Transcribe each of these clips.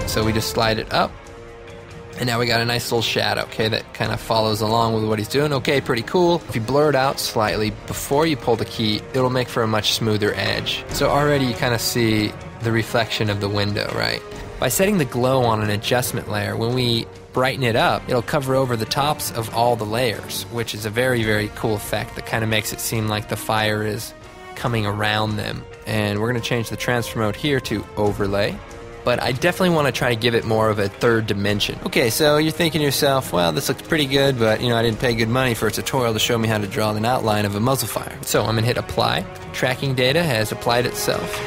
So we just slide it up, and now we got a nice little shadow, okay, that kind of follows along with what he's doing. Okay, pretty cool. If you blur it out slightly before you pull the key, it'll make for a much smoother edge. So already you kind of see the reflection of the window, right? By setting the glow on an adjustment layer, when we brighten it up, it'll cover over the tops of all the layers, which is a very, very cool effect that kind of makes it seem like the fire is coming around them. And we're going to change the transfer mode here to overlay. But I definitely want to try to give it more of a third dimension. Okay, so you're thinking to yourself, well, this looks pretty good, but I didn't pay good money for a tutorial to show me how to draw an outline of a muzzle fire. So I'm going to hit apply. Tracking data has applied itself.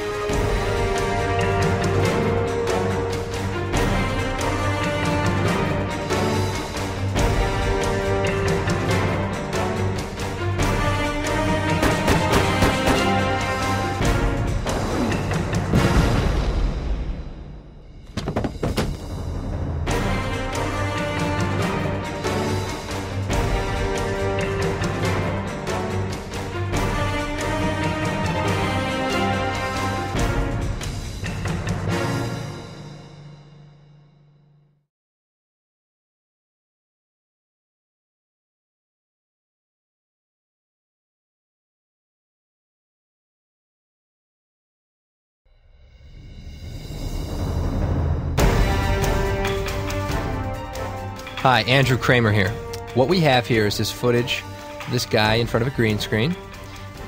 Hi, Andrew Kramer here. What we have here is this footage of this guy in front of a green screen,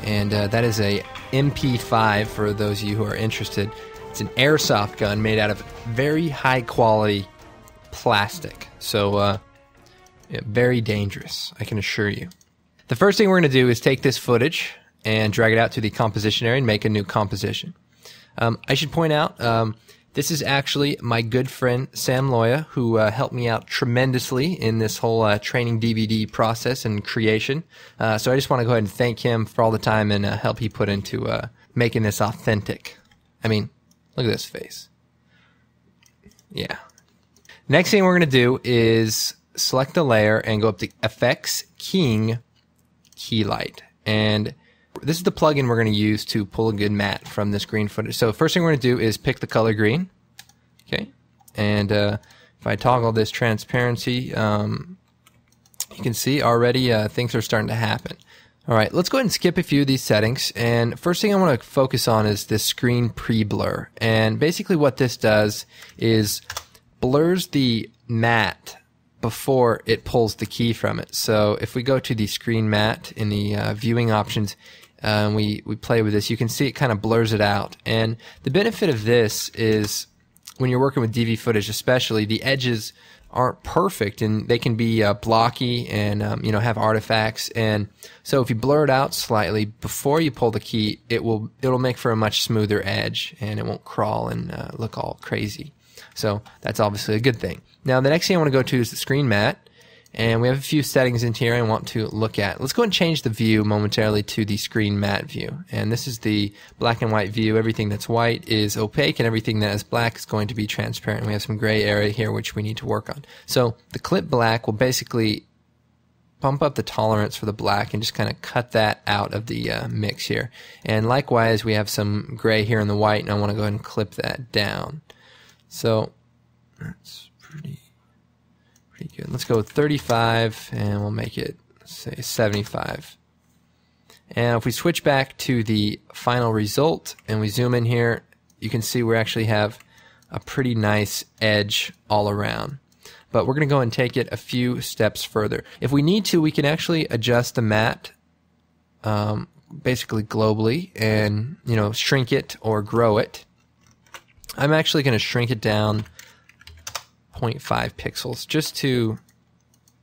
and that is a MP5 for those of you who are interested. It's an airsoft gun made out of very high quality plastic, so very dangerous, I can assure you. The first thing we're going to do is take this footage and drag it out to the composition area and make a new composition. I should point out, this is actually my good friend Sam Loya, who helped me out tremendously in this whole training DVD process and creation. So I just want to go ahead and thank him for all the time and help he put into making this authentic. I mean, look at this face. Yeah. Next thing we're going to do is select the layer and go up to Effects, Keying, Keylight. And this is the plugin we're going to use to pull a good matte from this green footage. So first thing we're going to do is pick the color green. Okay. And if I toggle this transparency, you can see already things are starting to happen. All right, let's go ahead and skip a few of these settings. And first thing I want to focus on is this screen pre-blur. And basically what this does is blurs the matte before it pulls the key from it. So if we go to the screen matte in the viewing options, we play with this, you can see it kind of blurs it out. And the benefit of this is when you're working with DV footage especially, the edges aren't perfect and they can be blocky and have artifacts. And so if you blur it out slightly before you pull the key, it'll make for a much smoother edge and it won't crawl and look all crazy. So that's obviously a good thing. Now the next thing I want to go to is the screen matte. And we have a few settings in here I want to look at. Let's go and change the view momentarily to the screen matte view. And this is the black and white view. Everything that's white is opaque and everything that is black is going to be transparent. We have some gray area here which we need to work on. So the clip black will basically bump up the tolerance for the black and just kind of cut that out of the mix here. And likewise we have some gray here in the white and I want to go ahead and clip that down. So that's pretty good. Let's go with 35 and we'll make it say 75. And if we switch back to the final result and we zoom in here, you can see we actually have a pretty nice edge all around. But we're going to go and take it a few steps further. If we need to, we can actually adjust the matte basically globally and, you know, shrink it or grow it. I'm actually going to shrink it down 0.5 pixels just to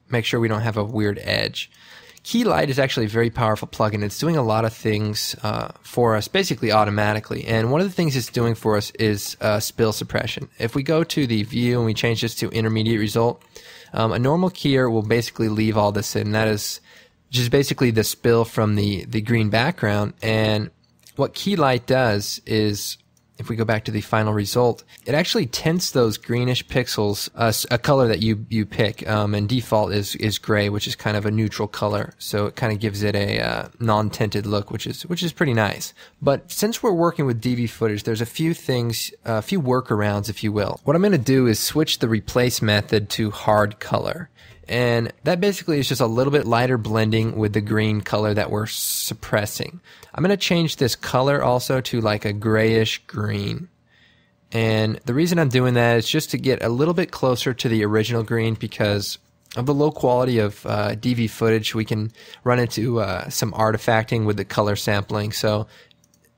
make sure we don't have a weird edge. Keylight is actually a very powerful plugin. It's doing a lot of things for us basically automatically. And one of the things it's doing for us is spill suppression. If we go to the view and we change this to intermediate result, a normal keyer will basically leave all this in. That is just basically the spill from the green background. And what Keylight does is, if we go back to the final result, it actually tints those greenish pixels a color that you pick, and default is gray, which is kind of a neutral color, so it kind of gives it a non-tinted look, which is pretty nice. But since we're working with DV footage, there's a few things, a few workarounds, if you will. What I'm going to do is switch the replace method to hard color. And that basically is just a little bit lighter blending with the green color that we're suppressing. I'm going to change this color also to like a grayish green. And the reason I'm doing that is just to get a little bit closer to the original green, because of the low quality of DV footage, we can run into some artifacting with the color sampling. So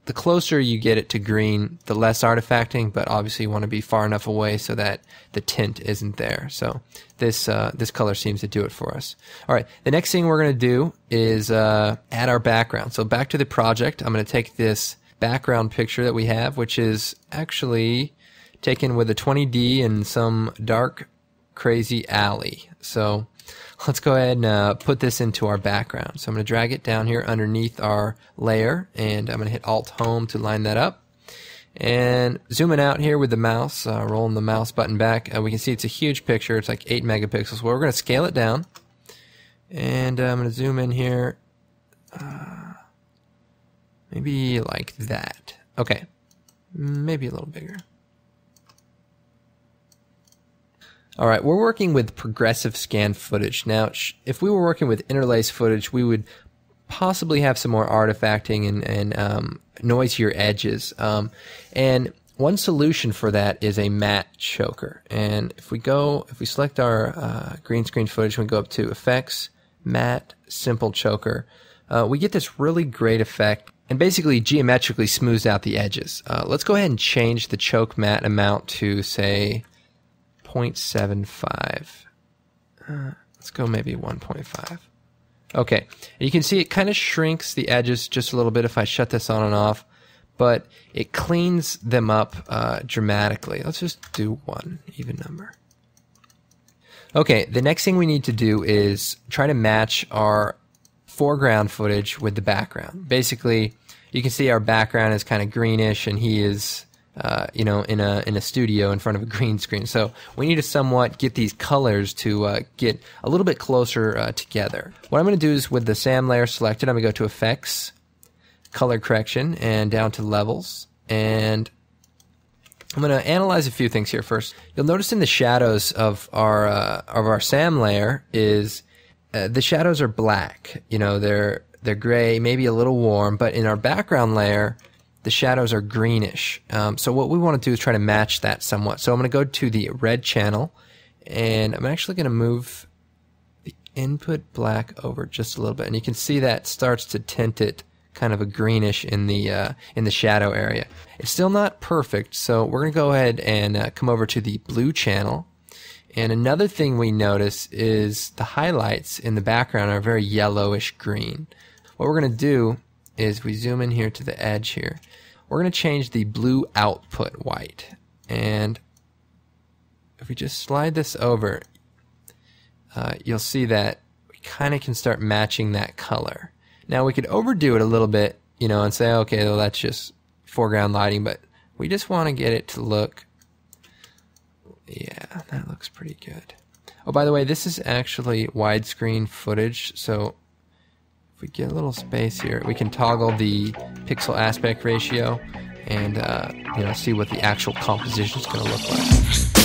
the closer you get it to green, the less artifacting, but obviously you want to be far enough away so that the tint isn't there. So this color seems to do it for us. All right, the next thing we're going to do is add our background. So back to the project, I'm going to take this background picture that we have, which is actually taken with a 20D in some dark, crazy alley. So let's go ahead and put this into our background. So I'm going to drag it down here underneath our layer, and I'm going to hit Alt-Home to line that up. And zooming out here with the mouse, rolling the mouse button back, we can see it's a huge picture. It's like 8 megapixels. Well, we're going to scale it down, and I'm going to zoom in here, maybe like that. Okay, maybe a little bigger. All right, we're working with progressive scan footage. Now, if we were working with interlace footage, we would possibly have some more artifacting and noisier edges. And one solution for that is a matte choker. And if we select our green screen footage, we go up to Effects, Matte, Simple Choker, we get this really great effect and basically geometrically smooths out the edges. Let's go ahead and change the choke matte amount to, say, 0.75. Let's go maybe 1.5. Okay, and you can see it kind of shrinks the edges just a little bit if I shut this on and off, but it cleans them up dramatically. Let's just do 1 even number. Okay, the next thing we need to do is try to match our foreground footage with the background. Basically, you can see our background is kind of greenish, and he is you know, in a studio in front of a green screen. So we need to somewhat get these colors to get a little bit closer together. What I'm going to do is, with the SAM layer selected, I'm going to go to Effects, Color Correction, and down to Levels. And I'm going to analyze a few things here first. You'll notice in the shadows of our SAM layer is the shadows are black. You know, they're gray, maybe a little warm, but in our background layer, the shadows are greenish. So what we want to do is try to match that somewhat. So I'm going to go to the red channel, and I'm actually going to move the input black over just a little bit, and you can see that starts to tint it kind of a greenish in the shadow area. It's still not perfect, so we're going to go ahead and come over to the blue channel. And another thing we notice is the highlights in the background are very yellowish green. What we're going to do is, we zoom in here to the edge here, we're going to change the blue output white. And if we just slide this over, you'll see that we kind of can start matching that color. Now we could overdo it a little bit, you know, and say, okay, well, that's just foreground lighting, but we just want to get it to look, yeah, that looks pretty good. Oh, by the way, this is actually widescreen footage, so if we get a little space here, we can toggle the pixel aspect ratio and you know, see what the actual composition is going to look like.